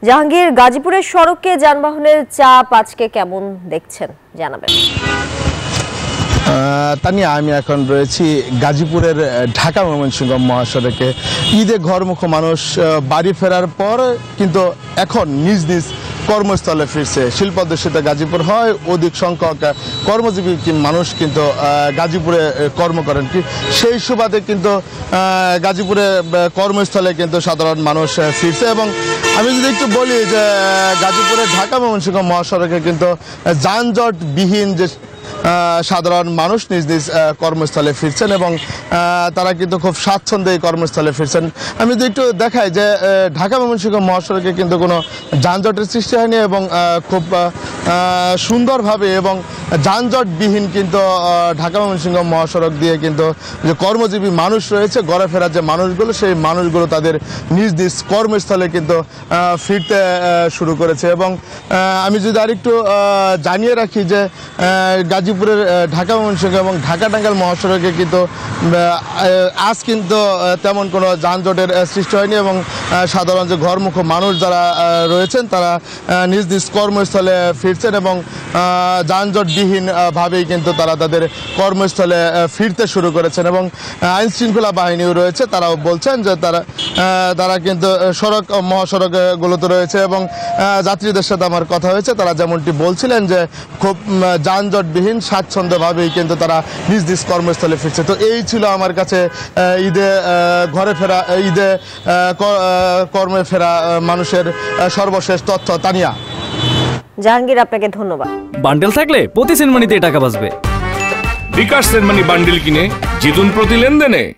জাহাঙ্গীর, গাজীপুরের সড়কে যানবাহনের চাপ আজকে কেমন দেখছেন জানাবেন। তানিয়া, আমি এখন রয়েছি গাজীপুরের ঢাকা ময়মনসিংহ মহাসড়কে। ঈদে ঘরমুখ মানুষ বাড়ি ফেরার পর কিন্তু এখন নিজ নিজ কর্মস্থলে ফিরছে। শিল্পাধ্যুষিত গাজীপুর হয়, অধিক সংখ্যক কর্মজীবী মানুষ কিন্তু গাজীপুরে কর্ম করেন। সেই সুবাদে কিন্তু গাজীপুরে কর্মস্থলে কিন্তু সাধারণ মানুষ ফিরছে। এবং আমি যদি একটু বলি যে গাজীপুরের ঢাকা ময়মনসিংহ মহাসড়কে কিন্তু যানজটবিহীন যে সাধারণ মানুষ নিজ নিজ কর্মস্থলে ফিরছেন এবং তারা কিন্তু খুব স্বাচ্ছন্দ্যে এই কর্মস্থলে ফিরছেন। আমি যদি একটু দেখাই যে ঢাকা ময়মনসিংহ মহাসড়কে কিন্তু কোনো যানজটের সৃষ্টি হয়নি এবং খুব সুন্দরভাবে এবং যানজটবিহীন কিন্তু ঢাকা ময়মনসিংহ মহাসড়ক দিয়ে কিন্তু যে কর্মজীবী মানুষ রয়েছে, ঘরে ফেরার যে মানুষগুলো, সেই মানুষগুলো তাদের নিজ নিজ কর্মস্থলে কিন্তু ফিরতে শুরু করেছে। এবং আমি যদি আরেকটু জানিয়ে রাখি যে গাজীপুরের ঢাকা ময়মনসিংহ এবং ঢাকা টাঙ্গাইল মহাসড়কে কিন্তু আজ কিন্তু তেমন কোনো যানজটের সৃষ্টি হয়নি এবং সাধারণ যে ঘরমুখ মানুষ যারা রয়েছেন তারা নিজ নিজ কর্মস্থলে ফিরছেন এবং যানজটবিহীনভাবেই কিন্তু তারা তাদের কর্মস্থলে ফিরতে শুরু করেছেন। এবং আইন শৃঙ্খলা বাহিনীও রয়েছে, তারাও বলছেন যে তারা কিন্তু মহাসড়কগুলোতে রয়েছে এবং যাত্রীদের সাথে আমার কথা হয়েছে, তারা যেমনটি বলছিলেন যে খুব যানজটবিহীন স্বাচ্ছন্দ্যভাবেই কিন্তু তারা নিজ নিজ কর্মস্থলে ফিরছে। তো এই ছিল আমার কাছে ঈদে ঘরে ফেরা, ঈদে কর্মে ফেরা মানুষের সর্বশেষ তথ্য। তানিয়া। জাহাঙ্গীর, আপনাকে ধন্যবাদ। বান্ডেল থাকলে প্রতি সেনমানিতে টাকা বাঁচবে। বিকাশ সেনমানি বান্ডেল কিনে জিতুন প্রতি লেনদেনে।